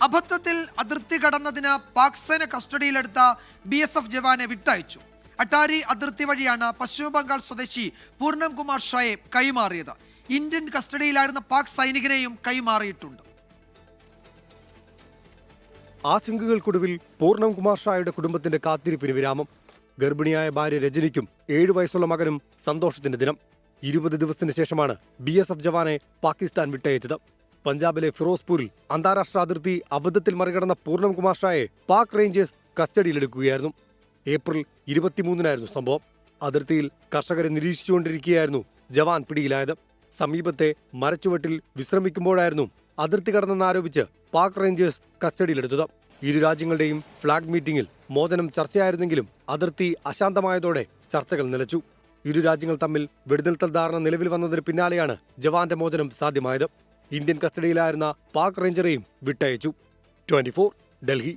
അബദ്ധത്തിൽ അതിർത്തി കടന്നതിന് പാക് സേന കസ്റ്റഡിയിലെടുത്ത BSF ജവാനെ വിട്ടയച്ചു. അട്ടാരി അതിർത്തി വഴിയാണ് പശ്ചിമ ബംഗാൾ സ്വദേശി പൂർണം കുമാർ ഷായെ കൈമാറിയത്. ഇന്ത്യൻ കസ്റ്റഡിയിലായിരുന്ന പാക് സൈനികനെയും കൈമാറിയിട്ടുണ്ട്. ആശങ്കകൾക്കൊടുവിൽ പൂർണം കുമാർ ഷായുടെ കുടുംബത്തിന്റെ കാത്തിരിപ്പിന് വിരാമം. ഗർഭിണിയായ ഭാര്യ രജനിക്കും 7 വയസ്സുള്ള മകനും സന്തോഷത്തിന്റെ ദിനം. 20 ദിവസത്തിന് ശേഷമാണ് BSF ജവാനെ പാകിസ്ഥാൻ വിട്ടയച്ചത്. പഞ്ചാബിലെ ഫിറോസ്പൂരിൽ അന്താരാഷ്ട്ര അതിർത്തി അബദ്ധത്തിൽ മറികടന്ന പൂർണം കുമാർ ഷായെ പാക് റേഞ്ചേഴ്സ് കസ്റ്റഡിയിലെടുക്കുകയായിരുന്നു. ഏപ്രിൽ 23-നായിരുന്നു സംഭവം. അതിർത്തിയിൽ കർഷകരെ നിരീക്ഷിച്ചുകൊണ്ടിരിക്കുകയായിരുന്നു ജവാൻ പിടിയിലായത്. സമീപത്തെ മരച്ചുവട്ടിൽ വിശ്രമിക്കുമ്പോഴായിരുന്നു അതിർത്തി കടന്നെന്നാരോപിച്ച് പാക് റേഞ്ചേഴ്സ് കസ്റ്റഡിയിലെടുത്തത്. ഇരു രാജ്യങ്ങളുടെയും ഫ്ളാഗ് മീറ്റിംഗിൽ മോചനം ചർച്ചയായിരുന്നെങ്കിലും അതിർത്തി അശാന്തമായതോടെ ചർച്ചകൾ നിലച്ചു. ഇരു രാജ്യങ്ങൾ തമ്മിൽ വെടിനിർത്തൽ ധാരണ നിലവിൽ വന്നതിന് പിന്നാലെയാണ് ജവാന്റെ മോചനം സാധ്യമായത്. ഇന്ത്യൻ കസ്റ്റഡിയിലായിരുന്ന പാക് റേഞ്ചറെയും വിട്ടയച്ചു. 24 ഡൽഹി.